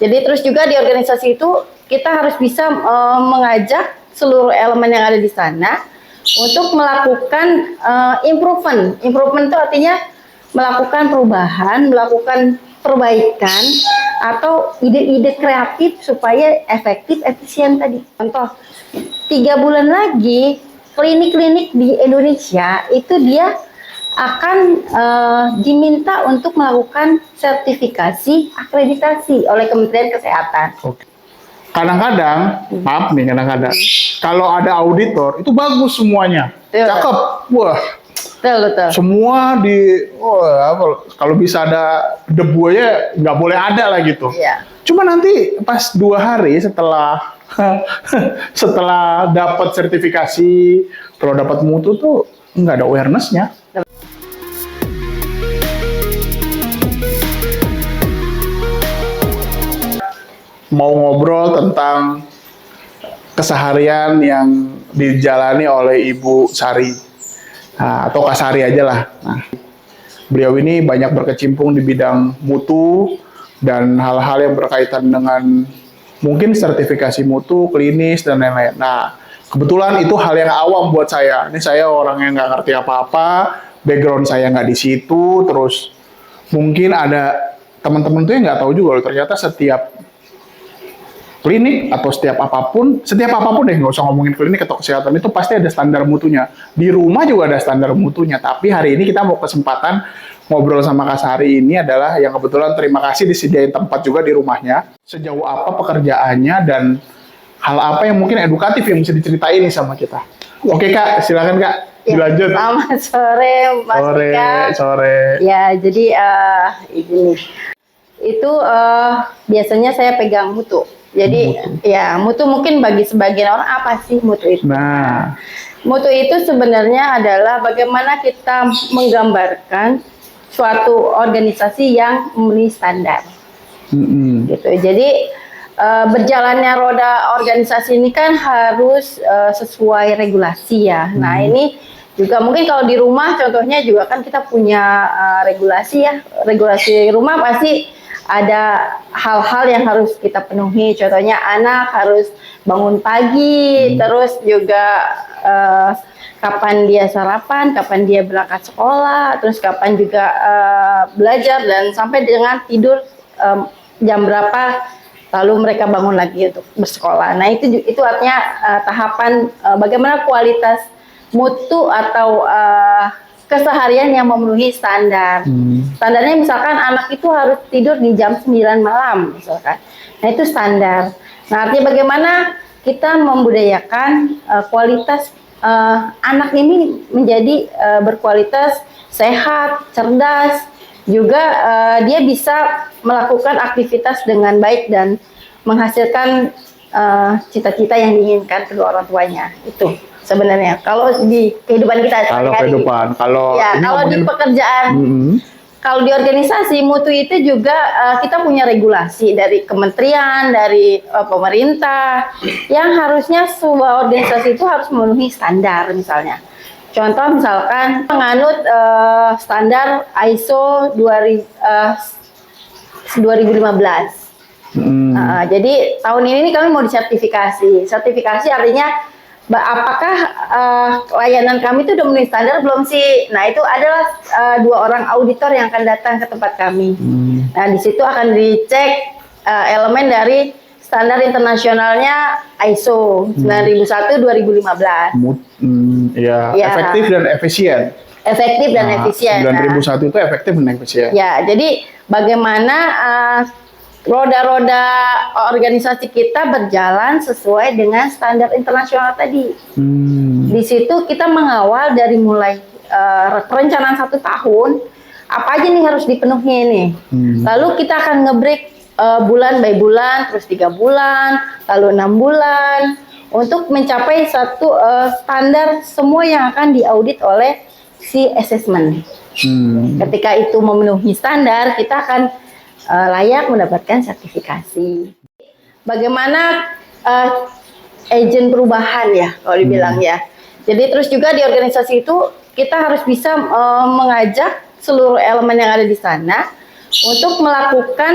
Jadi terus juga di organisasi itu kita harus bisa mengajak seluruh elemen yang ada di sana untuk melakukan improvement. Improvement itu artinya melakukan perubahan, melakukan perbaikan atau ide-ide kreatif supaya efektif, efisien tadi. Contoh, 3 bulan lagi klinik-klinik di Indonesia itu dia akan diminta untuk melakukan sertifikasi akreditasi oleh Kementerian Kesehatan. Oke. Kadang-kadang, maaf nih, kadang-kadang kalau ada auditor itu bagus semuanya, cakep, wah, betul. semua kalau bisa ada debu aja nggak boleh ada lah gitu. Iya. Cuma nanti pas 2 hari setelah setelah dapat sertifikasi, kalau dapat mutu tuh nggak ada awareness-nya. Mau ngobrol tentang keseharian yang dijalani oleh Ibu Sari, atau Kak Sari aja lah. Nah, beliau ini banyak berkecimpung di bidang mutu dan hal-hal yang berkaitan dengan mungkin sertifikasi mutu, klinis, dan lain-lain. Nah, kebetulan itu hal yang awam buat saya. Ini saya orang yang nggak ngerti apa-apa, background saya nggak di situ, terus mungkin ada teman-teman tuh yang nggak tahu juga loh, ternyata setiap klinik atau setiap apapun deh, nggak usah ngomongin klinik atau kesehatan, itu pasti ada standar mutunya. Di rumah juga ada standar mutunya. Tapi hari ini kita mau kesempatan ngobrol sama Kak Sari ini adalah yang kebetulan terima kasih disediain tempat juga di rumahnya. Sejauh apa pekerjaannya dan hal apa yang mungkin edukatif yang bisa diceritain nih sama kita. Oke Kak, silakan Kak, dilanjut. Selamat sore Mas Ika. Sore. Ya, jadi ini itu biasanya saya pegang mutu. Jadi ya mutu mungkin bagi sebagian orang apa sih mutu itu? Nah, mutu itu sebenarnya adalah bagaimana kita menggambarkan suatu organisasi yang memenuhi standar. Gitu. Jadi berjalannya roda organisasi ini kan harus sesuai regulasi ya. Nah ini juga mungkin kalau di rumah contohnya juga kan kita punya regulasi ya. Regulasi rumah pasti ada hal-hal yang harus kita penuhi. Contohnya anak harus bangun pagi, terus juga kapan dia sarapan, kapan dia berangkat sekolah, terus kapan juga belajar dan sampai dengan tidur jam berapa lalu mereka bangun lagi untuk bersekolah. Nah itu artinya tahapan bagaimana kualitas mutu atau keseharian yang memenuhi standar. Standarnya misalkan anak itu harus tidur di jam 9 malam misalkan. Nah itu standar. Nah artinya bagaimana kita membudayakan kualitas anak ini menjadi berkualitas, sehat, cerdas, juga dia bisa melakukan aktivitas dengan baik dan menghasilkan cita-cita yang diinginkan kedua orang tuanya. Itu sebenarnya kalau di kehidupan kita sehari-hari. Kalau di pekerjaan, kalau di organisasi mutu itu juga kita punya regulasi dari kementerian, dari pemerintah yang harusnya sebuah organisasi itu harus memenuhi standar misalnya. Contoh misalkan menganut standar ISO 2015. Jadi tahun ini kami mau disertifikasi. Sertifikasi artinya apakah layanan kami itu udah memenuhi standar belum sih? Nah itu adalah 2 orang auditor yang akan datang ke tempat kami. Nah di situ akan dicek elemen dari standar internasionalnya ISO 9001-2015. Efektif dan efisien. Efektif dan efisien. 9001 itu efektif dan efisien. Ya, jadi bagaimana roda-roda organisasi kita berjalan sesuai dengan standar internasional tadi. Di situ kita mengawal dari mulai perencanaan 1 tahun, apa aja nih harus dipenuhi nih. Lalu kita akan nge-break bulan by bulan, terus 3 bulan, lalu 6 bulan, untuk mencapai satu standar semua yang akan diaudit oleh si assessment. Ketika itu memenuhi standar, kita akan layak mendapatkan sertifikasi. Bagaimana agen perubahan ya, kalau dibilang ya. Jadi terus juga di organisasi itu kita harus bisa mengajak seluruh elemen yang ada di sana untuk melakukan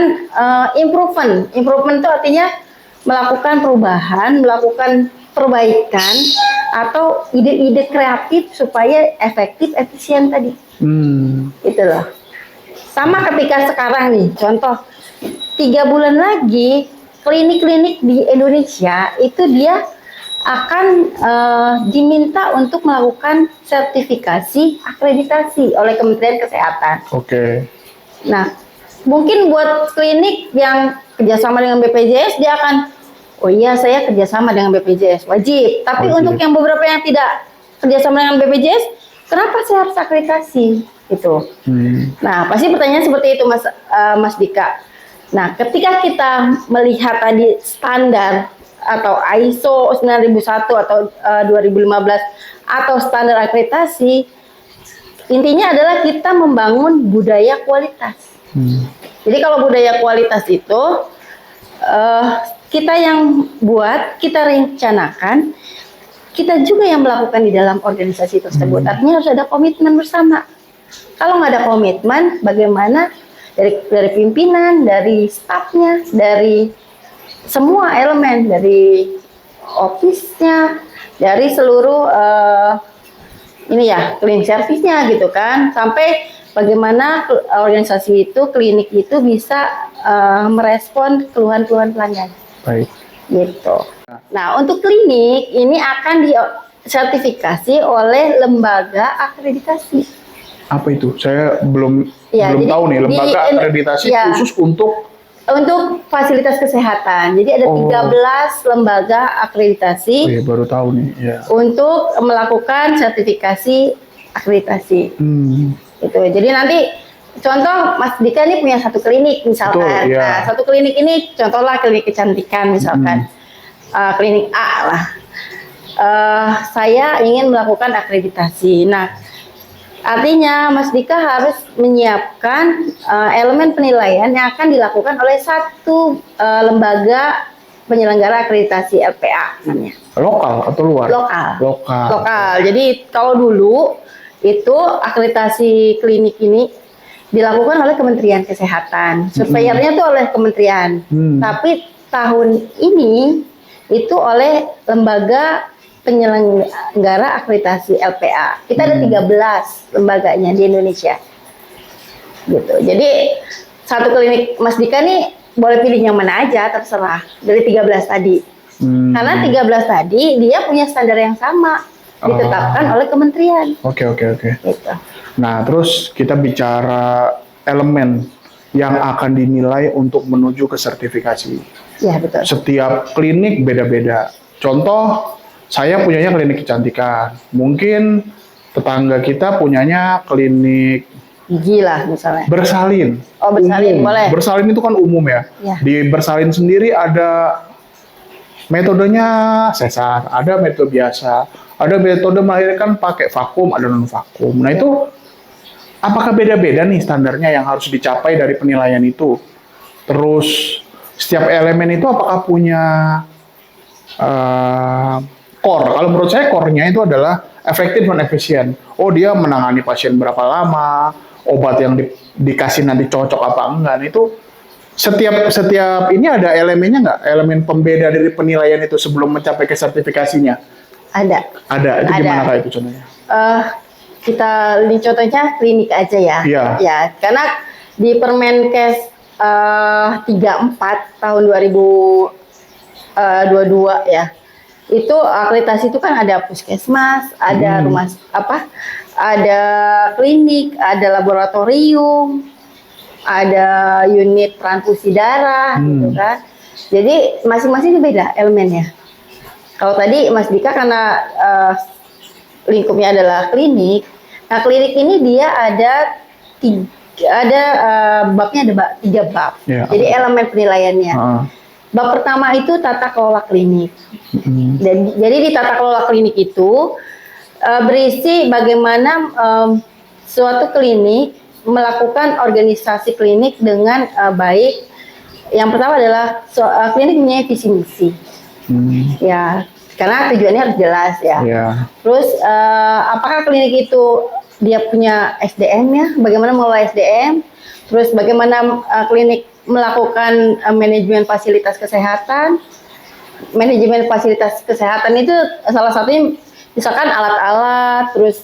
improvement. Improvement itu artinya melakukan perubahan, melakukan perbaikan atau ide-ide kreatif supaya efektif, efisien tadi. Itu loh. Sama ketika sekarang nih, contoh 3 bulan lagi klinik-klinik di Indonesia itu dia akan diminta untuk melakukan sertifikasi akreditasi oleh Kementerian Kesehatan. Oke. Nah, mungkin buat klinik yang kerjasama dengan BPJS dia akan, oh iya saya kerjasama dengan BPJS wajib. Tapi untuk yang beberapa yang tidak kerjasama dengan BPJS, kenapa saya harus akreditasi? Gitu. Nah, pasti pertanyaan seperti itu, Mas Dika. Nah, ketika kita melihat tadi standar atau ISO 9001 atau 2015 atau standar akreditasi, intinya adalah kita membangun budaya kualitas. Jadi kalau budaya kualitas itu kita yang buat, kita rencanakan, kita juga yang melakukan di dalam organisasi tersebut. Artinya harus ada komitmen bersama. Kalau nggak ada komitmen, bagaimana dari pimpinan, dari stafnya, dari semua elemen, dari office-nya, dari seluruh clean service-nya gitu kan, sampai bagaimana organisasi itu, klinik itu bisa merespon keluhan-keluhan pelanggan. Baik. Gitu. Nah, untuk klinik ini akan disertifikasi oleh lembaga akreditasi. Apa itu? Saya belum jadi tahu nih, lembaga akreditasi khusus untuk fasilitas kesehatan. Jadi ada 13 lembaga akreditasi. Oh iya, baru tahu nih. Ya. Untuk melakukan sertifikasi akreditasi. Gitu. Jadi nanti contoh Mas Dika ini punya satu klinik misalkan. Betul, ya. Nah, satu klinik ini contohlah klinik kecantikan misalkan. Klinik A lah. Saya ingin melakukan akreditasi. Nah, artinya Mas Dika harus menyiapkan elemen penilaian yang akan dilakukan oleh satu lembaga penyelenggara akreditasi LPA namanya. Lokal atau luar? Lokal. Jadi kalau dulu itu akreditasi klinik ini dilakukan oleh Kementerian Kesehatan. Surveyornya itu oleh kementerian. Tapi tahun ini itu oleh lembaga penyelenggara akreditasi LPA. Kita ada 13 lembaganya di Indonesia. Gitu. Jadi satu klinik Mas Dika nih boleh pilih yang mana aja, terserah dari 13 tadi. Karena 13 tadi dia punya standar yang sama, ditetapkan oleh kementerian. Oke. Gitu. Nah, terus kita bicara elemen yang akan dinilai untuk menuju ke sertifikasi. Ya, betul. Setiap klinik beda-beda. Contoh, saya punyanya klinik kecantikan. Mungkin tetangga kita punyanya klinik gigi lah misalnya. Bersalin. Oh, bersalin, boleh. Bersalin itu kan umum ya. Di bersalin sendiri ada metodenya sesar, ada metode biasa, ada metode melahirkan pakai vakum, ada non vakum. Nah, itu apakah beda-beda nih standarnya yang harus dicapai dari penilaian itu? Terus setiap elemen itu apakah punya core? Kalau menurut saya core-nya itu adalah efektif dan efisien. Oh, dia menangani pasien berapa lama, obat yang dikasih nanti cocok apa enggak. Nah, itu setiap ini ada elemennya nggak? Elemen pembeda dari penilaian itu sebelum mencapai ke sertifikasinya? Ada. Itu gimana kayak itu contohnya? Kita ini contohnya klinik aja ya. Iya. Ya, karena di Permenkes 34 tahun 2022 ya. Itu akreditasi itu kan ada puskesmas, ada rumah ada klinik, ada laboratorium, ada unit transfusi darah gitu kan. Jadi masing-masing beda elemennya. Kalau tadi Mas Dika karena lingkupnya adalah klinik. Nah, klinik ini dia ada babnya ada 3 bab. Ya, jadi elemen penilaiannya. Bab pertama itu tata kelola klinik. Jadi di tata kelola klinik itu berisi bagaimana suatu klinik melakukan organisasi klinik dengan baik. Yang pertama adalah klinik punya visi misi. Ya, karena tujuannya harus jelas ya. Terus apakah klinik itu dia punya SDM-nya, bagaimana mengelola SDM, Terus bagaimana klinik melakukan manajemen fasilitas kesehatan. Manajemen fasilitas kesehatan itu salah satunya misalkan alat-alat, terus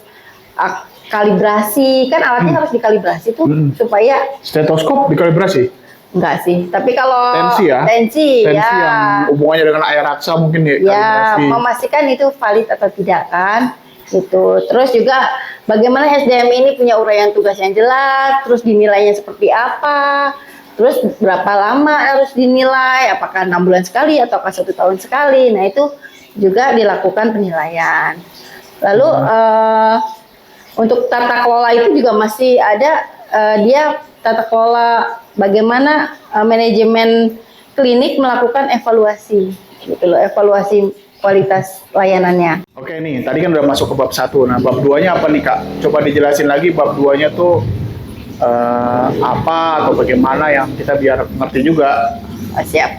kalibrasi, kan alatnya harus dikalibrasi tuh supaya stetoskop dikalibrasi. Enggak sih, tapi kalau tensi ya, tensi ya, yang hubungannya dengan air raksa mungkin ya, memastikan itu valid atau tidak kan, gitu. Terus juga bagaimana SDM ini punya uraian tugas yang jelas, terus dinilainya seperti apa, terus berapa lama harus dinilai, apakah 6 bulan sekali atau 1 tahun sekali. Nah itu juga dilakukan penilaian. Lalu untuk tata kelola itu juga masih ada, dia tata kelola bagaimana manajemen klinik melakukan evaluasi, gitu loh, evaluasi kualitas layanannya. Oke nih, tadi kan udah masuk ke bab 1. Nah, bab 2-nya apa nih Kak? Coba dijelasin lagi bab 2-nya tuh apa atau bagaimana yang kita biar ngerti juga. Siap.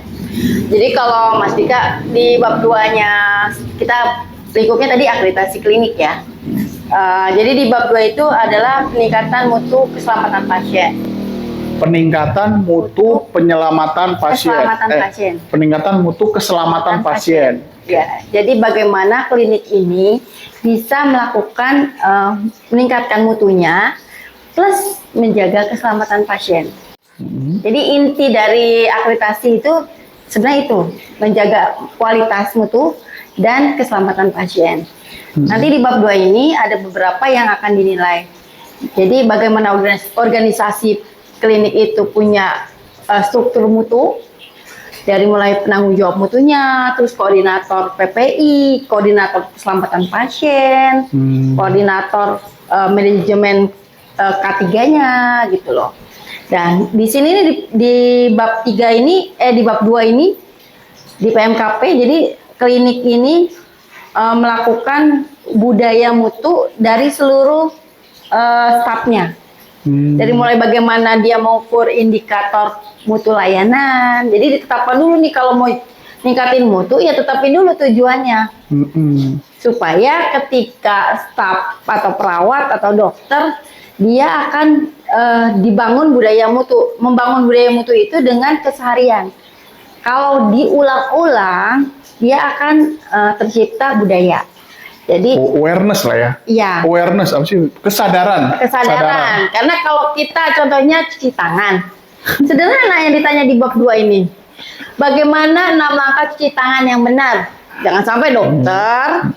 Jadi kalau Mas Dika di bab 2-nya kita lingkupnya tadi akreditasi klinik ya. Jadi di bab 2 itu adalah peningkatan mutu keselamatan pasien. Peningkatan mutu penyelamatan pasien. Peningkatan mutu keselamatan pasien. Ya, jadi bagaimana klinik ini bisa melakukan meningkatkan mutunya plus menjaga keselamatan pasien. Jadi inti dari akreditasi itu sebenarnya itu menjaga kualitas mutu dan keselamatan pasien. Nanti di bab 2 ini ada beberapa yang akan dinilai. Jadi bagaimana organisasi klinik itu punya struktur mutu, dari mulai penanggung jawab mutunya, terus koordinator PPI, koordinator keselamatan pasien, koordinator manajemen K3-nya gitu loh. Dan di sini di bab 3 ini, di bab 2 ini di PMKP, jadi klinik ini melakukan budaya mutu dari seluruh stafnya. Dari mulai bagaimana dia mengukur indikator mutu layanan. Jadi ditetapkan dulu nih kalau mau ningkatin mutu, ya tetapin dulu tujuannya. Supaya ketika staf atau perawat atau dokter, dia akan dibangun budaya mutu. Membangun budaya mutu itu dengan keseharian. Kalau diulang-ulang, dia akan tercipta budaya. Jadi awareness lah ya. Iya. Awareness apa sih? Kesadaran. Karena kalau kita contohnya cuci tangan. Sederhana yang ditanya di bab 2 ini. Bagaimana 6 langkah cuci tangan yang benar? Jangan sampai dokter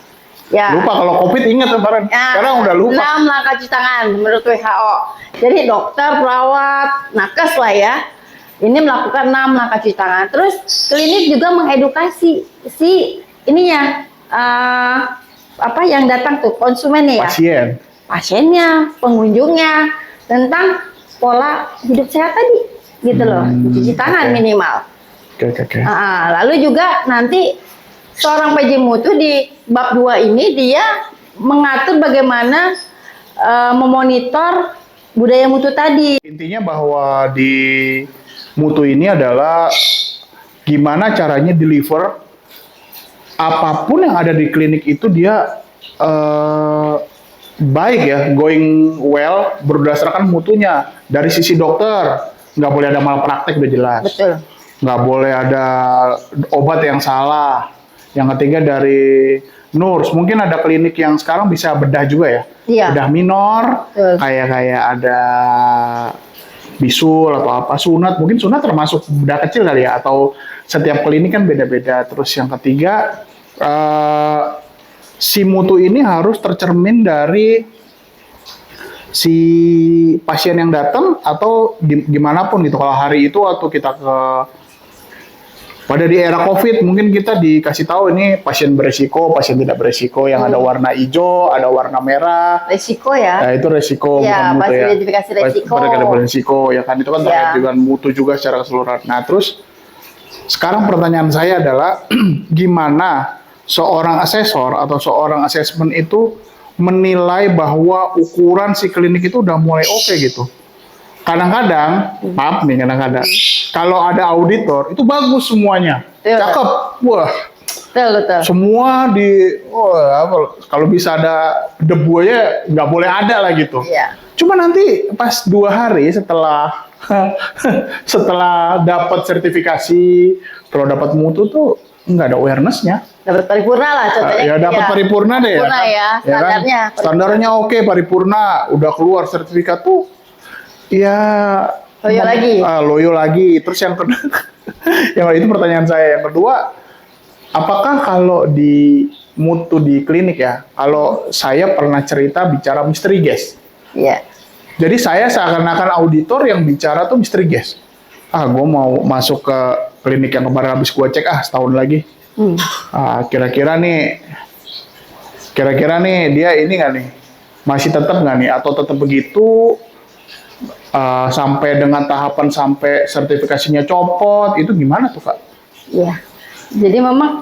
lupa. Kalau COVID ingat kemarin. Sekarang udah lupa. 6 langkah cuci tangan menurut WHO. Jadi dokter, perawat, nakes lah ya. Ini melakukan 6 langkah cuci tangan. Terus klinik juga mengedukasi si ininya yang datang tuh konsumennya ya, pasiennya, pengunjungnya tentang pola hidup sehat tadi, gitu loh, cuci tangan minimal. Lalu juga nanti seorang PJ mutu di bab 2 ini dia mengatur bagaimana memonitor budaya mutu tadi. Intinya bahwa di mutu ini adalah gimana caranya deliver apapun yang ada di klinik itu dia baik ya, going well berdasarkan mutunya. Dari sisi dokter, nggak boleh ada malpraktek udah jelas. Betul. Nggak boleh ada obat yang salah. Yang ketiga dari nurse, mungkin ada klinik yang sekarang bisa bedah juga ya. Iya. Bedah minor, kayak ada bisul atau apa, sunat. Mungkin sunat termasuk bedah kecil kali ya, atau setiap klinik kan beda-beda. Terus yang ketiga, si mutu ini harus tercermin dari si pasien yang datang atau gimana pun gitu. Kalau hari itu waktu kita pada di era COVID mungkin kita dikasih tahu ini pasien beresiko, pasien tidak beresiko, yang ada warna hijau, ada warna merah. Resiko ya? Itu resiko, ya, bukan mutu ya. Identifikasi resiko. Resiko ya kan, itu kan terkait dengan mutu juga secara keseluruhan. Nah terus sekarang pertanyaan saya adalah gimana seorang asesor atau seorang asesmen itu menilai bahwa ukuran si klinik itu udah mulai oke gitu. Kadang-kadang, maaf nih, kadang-kadang kalau ada auditor itu bagus semuanya, cakep, wah, betul. Semua kalau bisa ada debu aja nggak boleh ada lah gitu. Iya. Cuma nanti pas 2 hari setelah setelah dapat sertifikasi, setelah dapat mutu tuh nggak ada awareness-nya. Dapat paripurna lah contohnya. Ya dapat paripurna deh ya. Paripurna ya, standarnya. Kan? Standarnya oke, paripurna, udah keluar sertifikat tuh, ya Loyo lagi. Loyo lagi. Terus yang kedua, yang itu pertanyaan saya. Yang kedua, apakah kalau di mutu di klinik ya, kalau saya pernah cerita bicara mystery guest. Iya. Jadi saya seakan-akan auditor yang bicara tuh mystery guest. Gue mau masuk ke klinik yang kemarin habis gue cek, setahun lagi. Kira-kira nih dia ini nggak nih? Masih tetap nggak nih? Atau tetap begitu? Sampai dengan tahapan sampai sertifikasinya copot, itu gimana tuh Kak? Iya. Jadi memang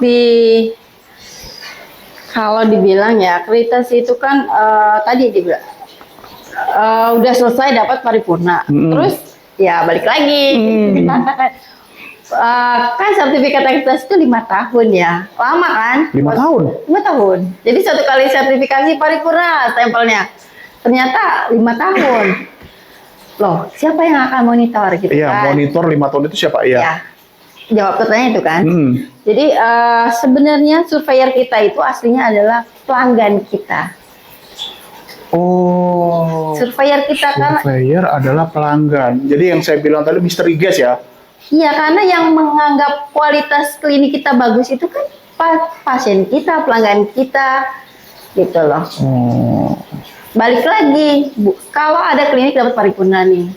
kalau dibilang ya akreditasi itu kan tadi dibilang udah selesai dapat paripurna, terus ya balik lagi. Kan sertifikat akreditasi itu 5 tahun ya, lama kan? 5 tahun? 5 tahun. Jadi 1 kali sertifikasi paripurna stempelnya, ternyata 5 tahun. Loh, siapa yang akan monitor gitu kan? Iya, monitor 5 tahun itu siapa? Iya. Ya, jawab pertanyaan itu kan. Jadi sebenarnya surveyor kita itu aslinya adalah pelanggan kita. Oh. Surveyor kita kan. Surveyor adalah pelanggan. Jadi yang saya bilang tadi mystery guest ya? Iya, karena yang menganggap kualitas klinik kita bagus itu kan pasien kita, pelanggan kita, gitu loh. Oh. Balik lagi, kalau ada klinik dapat paripurna nih.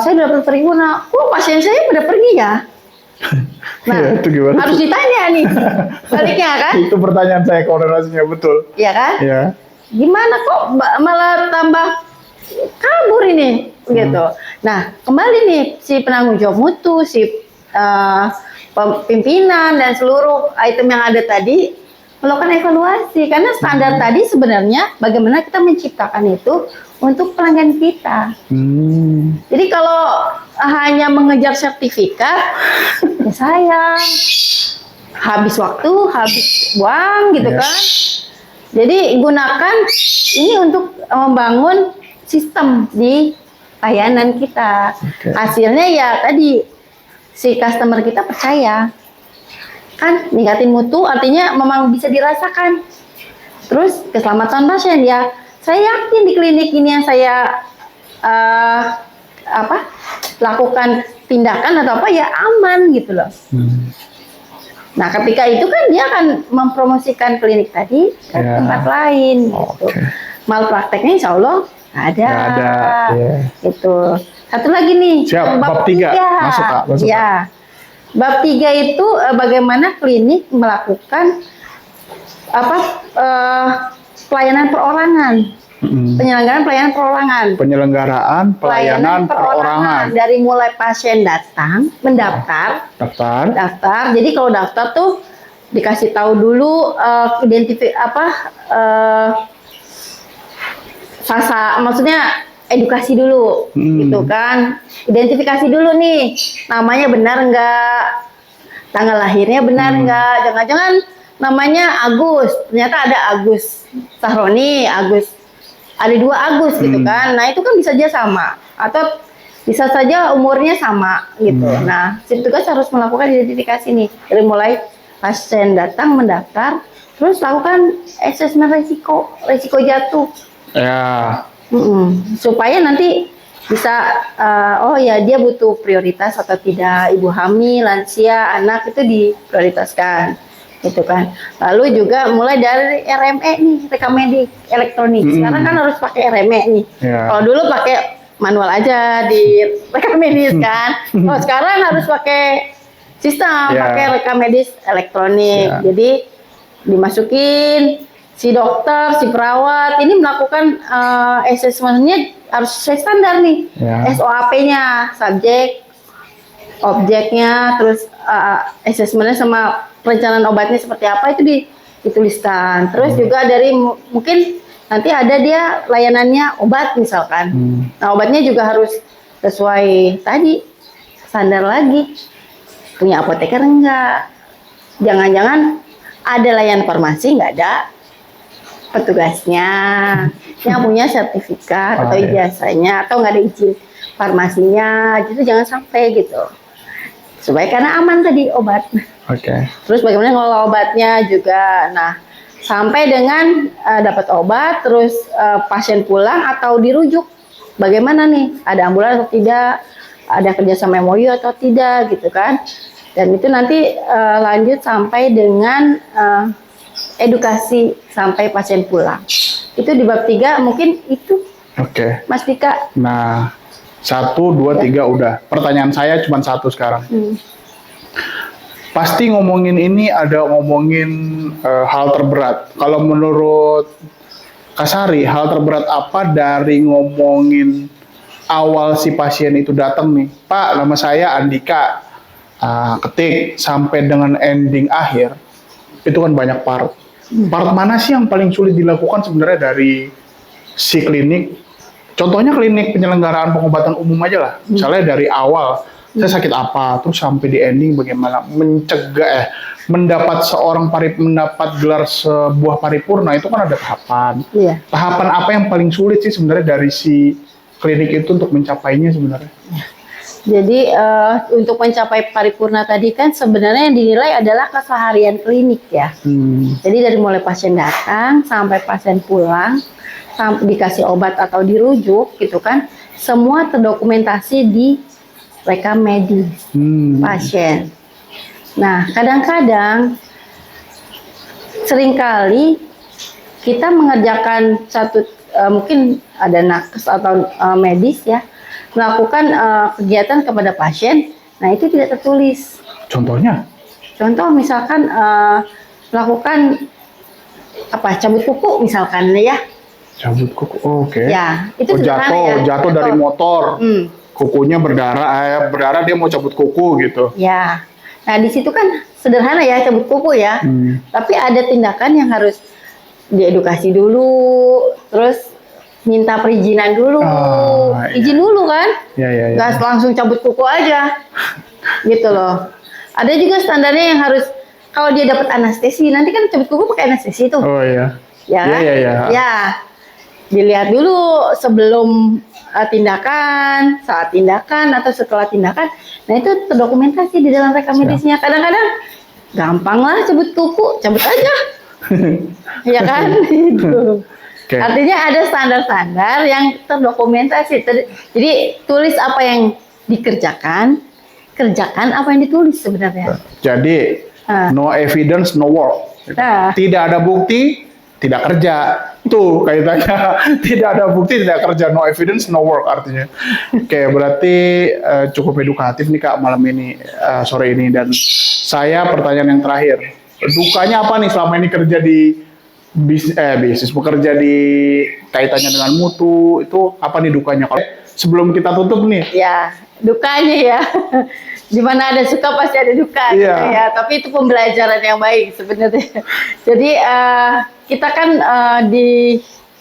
Saya dapat paripurna, pasien saya udah pergi ya. Nah, ya, itu gimana? Harus ditanya nih, baliknya kan? Itu pertanyaan saya, koordinasinya betul. Iya kan? Ya. Gimana kok malah tambah kabur ini, gitu. Nah, kembali nih si penanggung jawab mutu, si pimpinan dan seluruh item yang ada tadi melakukan evaluasi, karena standar tadi sebenarnya bagaimana kita menciptakan itu untuk pelanggan kita. Jadi kalau hanya mengejar sertifikat, ya sayang, habis waktu, habis uang gitu kan. Jadi gunakan ini untuk membangun sistem di layanan kita. Hasilnya ya tadi si customer kita percaya. Kan ningkatin mutu artinya memang bisa dirasakan. Terus keselamatan pasien ya. Saya yakin di klinik ini yang saya lakukan tindakan atau apa ya aman gitu loh. Nah, ketika itu kan dia akan mempromosikan klinik tadi ke tempat lain gitu. Malprakteknya insya Allah nggak ada. Gitu. Satu lagi nih. Bab 3. Masuk Kak. Ya. Bab 3 itu bagaimana klinik melakukan pelayanan perorangan. Penyelenggaraan pelayanan perorangan. Dari mulai pasien datang, mendaftar, daftar. Jadi kalau daftar tuh dikasih tahu dulu maksudnya edukasi dulu, gitu kan. Identifikasi dulu nih, namanya benar nggak, tanggal lahirnya benar nggak, jangan-jangan namanya Agus, ternyata ada Agus Sahroni, ada 2 Agus gitu kan. Nah itu kan bisa saja sama, atau bisa saja umurnya sama gitu. Nah petugas harus melakukan identifikasi nih, dari mulai pasien datang mendaftar, terus lakukan asesmen risiko jatuh. Ya. Supaya nanti bisa, oh ya dia butuh prioritas atau tidak, ibu hamil, lansia, anak itu diprioritaskan. Gitu kan. Lalu juga mulai dari RME nih, rekam medik elektronik. Sekarang kan harus pakai RME nih. Kalau dulu pakai manual aja di rekam medis kan. Kalau sekarang harus pakai sistem, pakai rekam medis elektronik. Jadi dimasukin si dokter, si perawat ini melakukan assessment-nya harus sesuai standar nih. SOAP-nya, subjek, objeknya, terus assessment-nya sama perencanaan obatnya seperti apa itu dituliskan. Terus juga dari mungkin nanti ada dia layanannya obat misalkan. Nah obatnya juga harus sesuai tadi standar lagi. Punya apoteker enggak? Jangan-jangan ada layanan farmasi nggak ada. petugasnya yang punya sertifikat atau iya. ijazahnya atau nggak ada izin farmasinya, gitu jangan sampai gitu. Supaya karena aman tadi obat. Oke. Terus bagaimana ngelola obatnya juga. Nah, sampai dengan dapat obat, terus pasien pulang atau dirujuk, bagaimana nih? Ada ambulan atau tidak? Ada kerjasama MOU atau tidak, gitu kan? Dan itu nanti lanjut sampai dengan edukasi sampai pasien pulang. Itu di bab 3 mungkin itu, Oke. Mas Dika. Nah, 1, 2, 3 udah. Pertanyaan saya cuma satu sekarang. Pasti ngomongin ini ada ngomongin hal terberat. Kalau menurut Kak Sari, hal terberat apa dari ngomongin awal si pasien itu datang nih? Pak, nama saya Andika. Ketik sampai dengan ending akhir itu kan banyak part. Part mana sih yang paling sulit dilakukan sebenarnya dari si klinik? Contohnya klinik penyelenggaraan pengobatan umum aja lah. Misalnya dari awal saya sakit apa, terus sampai di ending bagaimana mencegah mendapat mendapat gelar sebuah paripurna itu kan ada tahapan. Iya. Tahapan apa yang paling sulit sih sebenarnya dari si klinik itu untuk mencapainya sebenarnya? Jadi untuk mencapai paripurna tadi kan sebenarnya yang dinilai adalah keseharian klinik ya. Jadi dari mulai pasien datang sampai pasien pulang, sampai dikasih obat atau dirujuk gitu kan, semua terdokumentasi di rekam medis pasien. Nah, kadang-kadang seringkali kita mengerjakan satu mungkin ada nakes atau medis ya, melakukan kegiatan kepada pasien, nah itu tidak tertulis. Contohnya? Contoh misalkan melakukan cabut kuku misalkan ya. Cabut kuku, oke. Ya, itu jatuh dari motor, kukunya berdarah dia mau cabut kuku gitu. Ya, nah di situ kan sederhana ya cabut kuku ya, tapi ada tindakan yang harus diedukasi dulu, terus minta perizinan dulu, izin dulu kan, nggak langsung cabut kuku aja, gitu loh. Ada juga standarnya yang harus kalau dia dapat anestesi, nanti kan cabut kuku pakai anestesi tuh. Oh iya. Ya kan? Ya, dilihat dulu sebelum tindakan, saat tindakan atau setelah tindakan. Nah itu terdokumentasi di dalam rekam medisnya. Kadang-kadang gampang lah cabut kuku, cabut aja, ya kan? Gitu. Okay. Artinya ada standar-standar yang terdokumentasi. Jadi tulis apa yang dikerjakan, kerjakan apa yang ditulis sebenarnya. Jadi no evidence, no work. Tidak ada bukti, tidak kerja. Tuh kaitannya. Tidak ada bukti, tidak kerja. No evidence, no work artinya. Oke, berarti cukup edukatif nih Kak malam ini, sore ini. Dan saya pertanyaan yang terakhir. Dukanya apa nih selama ini kerja di bisnis bekerja di kaitannya dengan mutu, itu apa nih dukanya? Kalau sebelum kita tutup nih. Ya, dukanya ya. Di mana ada suka pasti ada duka gitu ya. Tapi itu pembelajaran yang baik sebenarnya. Jadi kita kan di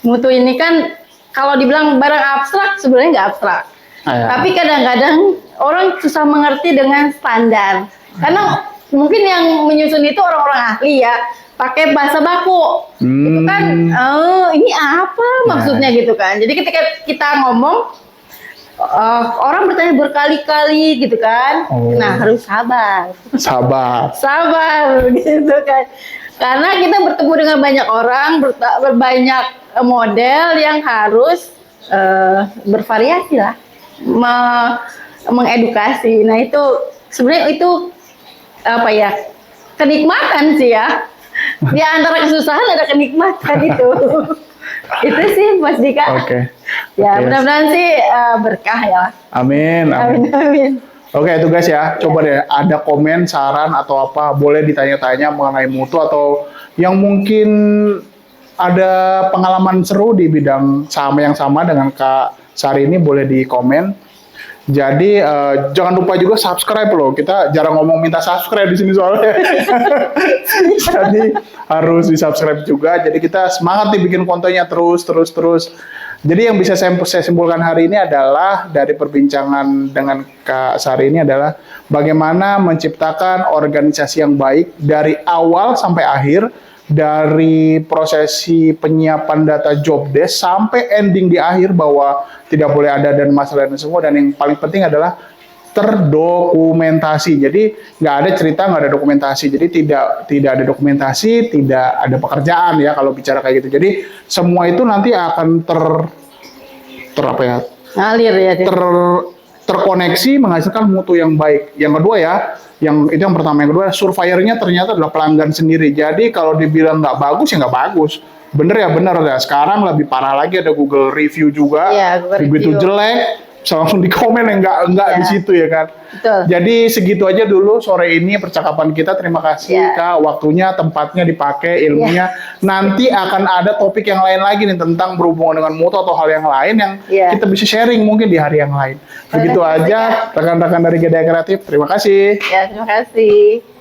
mutu ini kan kalau dibilang barang abstrak sebenarnya nggak abstrak. Tapi kadang-kadang orang susah mengerti dengan standar. Karena mungkin yang menyusun itu orang-orang ahli ya. Pakai bahasa baku, gitu kan? Ini apa maksudnya gitu kan? Jadi ketika kita ngomong, orang bertanya berkali-kali gitu kan? Nah harus sabar, gitu kan? Karena kita bertemu dengan banyak orang, berbanyak model yang harus bervariasi lah, mengedukasi. Nah itu sebenarnya itu apa ya? Kenikmatan sih ya. Di antara kesusahan ada kenikmatan itu. Itu sih Mas Dika. Oke. Ya mudah-mudahan sih berkah ya. Amin. Oke itu guys ya. Coba deh ada komen, saran atau apa boleh ditanya-tanya mengenai mutu atau yang mungkin ada pengalaman seru di bidang yang sama dengan Kak Sari ini boleh di komen. Jadi jangan lupa juga subscribe loh. Kita jarang ngomong minta subscribe di sini soalnya. Jadi harus di subscribe juga. Jadi kita semangat nih bikin kontennya terus. Jadi yang bisa saya simpulkan hari ini adalah dari perbincangan dengan Kak Sari ini adalah bagaimana menciptakan organisasi yang baik dari awal sampai akhir dari prosesi penyiapan data job desk sampai ending di akhir bahwa tidak boleh ada dan masalah dan semua, dan yang paling penting adalah terdokumentasi. Jadi nggak ada cerita nggak ada dokumentasi. Jadi tidak ada dokumentasi, tidak ada pekerjaan ya kalau bicara kayak gitu. Jadi semua itu nanti akan apa ya? Ngalir ya. Terkoneksi menghasilkan mutu yang baik. Yang kedua ya, itu yang pertama. Yang kedua, surveyornya ternyata adalah pelanggan sendiri. Jadi kalau dibilang nggak bagus ya nggak bagus. Bener ya bener ya. Sekarang lebih parah lagi, ada Google Review juga. Ya, Google Begitu Review. jelek, langsung di komen yang nggak Ya. di situ ya kan. Betul. Jadi segitu aja dulu sore ini percakapan kita. Terima kasih Ya. Kak, waktunya, tempatnya dipakai, ilmunya. Nanti akan ada topik yang lain lagi nih tentang berhubungan dengan mutu atau hal yang lain yang Ya. kita bisa sharing mungkin di hari yang lain. Begitu Boleh, aja rekan-rekan dari Geda Kreatif. Terima kasih. Ya, terima kasih.